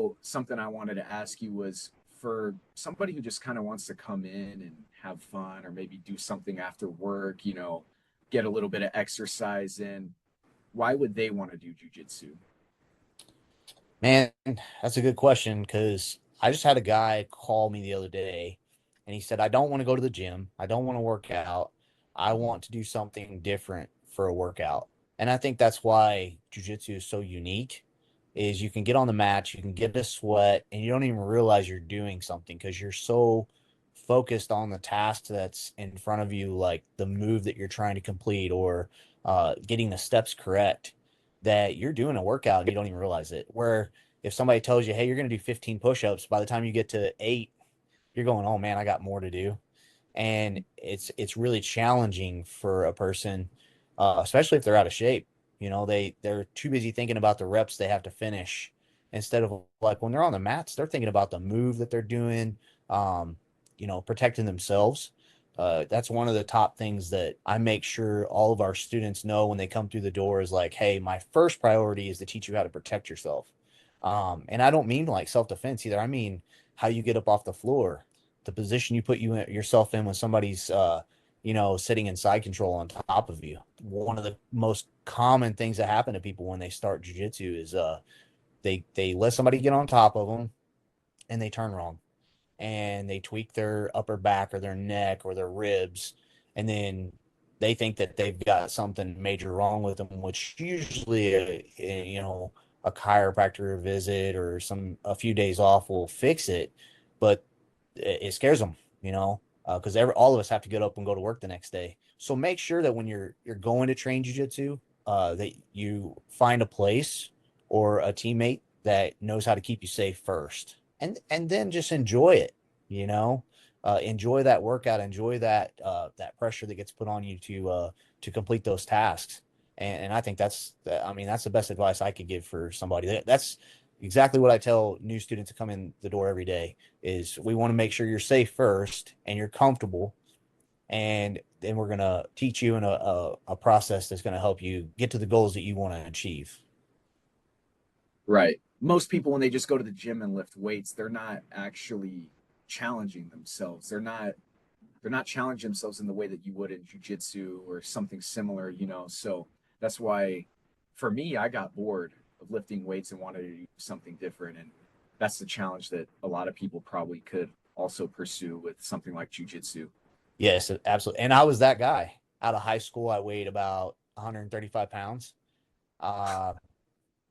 So something I wanted to ask you was for somebody who just kind of wants to come in and have fun or maybe do something after work, get a little bit of exercise in, why would they want to do jujitsu? Man, that's a good question because I just had a guy call me the other day and he said, I don't want to go to the gym. I don't want to work out. I want to do something different for a workout. And I think that's why jujitsu is so unique is you can get on the mat, you can get a sweat, and you don't even realize you're doing something because you're so focused on the task that's in front of you, like the move that you're trying to complete or getting the steps correct that you're doing a workout and you don't even realize it. Where if somebody tells you, hey, you're going to do 15 push-ups, by the time you get to 8, you're going, oh man, I got more to do. And it's really challenging for a person, especially if they're out of shape. They're too busy thinking about the reps they have to finish instead of like when they're on the mats, they're thinking about the move that they're doing, protecting themselves. That's one of the top things that I make sure all of our students know when they come through the door is like, hey, my first priority is to teach you how to protect yourself. And I don't mean like self defense either. I mean how you get up off the floor, the position you put yourself in when somebody's, sitting in side control on top of you. One of the most common things that happen to people when they start jujitsu is they let somebody get on top of them and they turn wrong and they tweak their upper back or their neck or their ribs, and then they think that they've got something major wrong with them, which usually a chiropractor visit or a few days off will fix it, but it scares them, because all of us have to get up and go to work the next day. So make sure that when you're going to train jujitsu, that you find a place or a teammate that knows how to keep you safe first, and then just enjoy it. You know, enjoy that workout, enjoy that pressure that gets put on you to complete those tasks. And I think that's the best advice I could give for somebody. That's exactly what I tell new students to come in the door every day is we want to make sure you're safe first and you're comfortable, and then we're going to teach you in a process that's going to help you get to the goals that you want to achieve. Right. Most people, when they just go to the gym and lift weights, they're not actually challenging themselves. They're not challenging themselves in the way that you would in jujitsu or something similar. So that's why for me, I got bored of lifting weights and wanted to do something different. And that's the challenge that a lot of people probably could also pursue with something like jujitsu. Yes, absolutely. And I was that guy. Out of high school, I weighed about 135 pounds. Uh,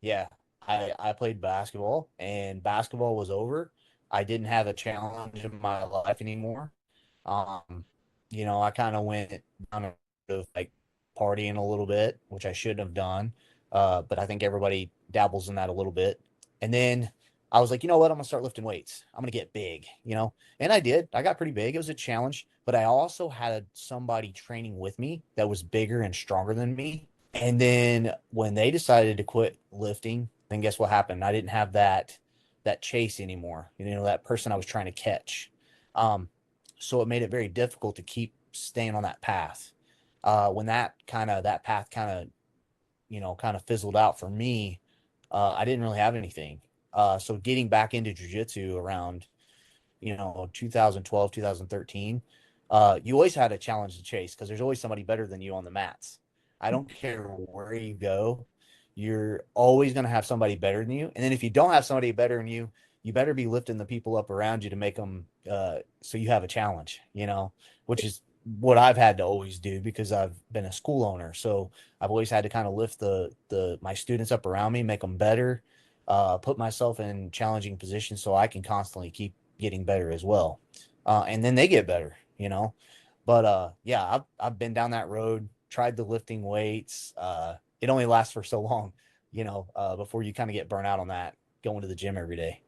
yeah, I played basketball, and basketball was over. I didn't have a challenge in my life anymore. Um, I kind of went down of like partying a little bit, which I shouldn't have done. But I think everybody dabbles in that a little bit. And then I was like, you know what? I'm gonna start lifting weights. I'm gonna get big. And I did. I got pretty big. It was a challenge, but I also had somebody training with me that was bigger and stronger than me. And then when they decided to quit lifting, then guess what happened? I didn't have that chase anymore. That person I was trying to catch. Um, so it made it very difficult to keep staying on that path. When that path kind of fizzled out for me, I didn't really have anything. So getting back into jujitsu around 2012, 2013, you always had a challenge to chase because there's always somebody better than you on the mats. I don't care where you go, you're always going to have somebody better than you. And then if you don't have somebody better than you, you better be lifting the people up around you to make them so you have a challenge, which is what I've had to always do because I've been a school owner. So I've always had to kind of lift the my students up around me, make them better, put myself in challenging positions so I can constantly keep getting better as well. And then they get better. But yeah, I've been down that road, tried the lifting weights. It only lasts for so long, before you kind of get burnt out on that going to the gym every day.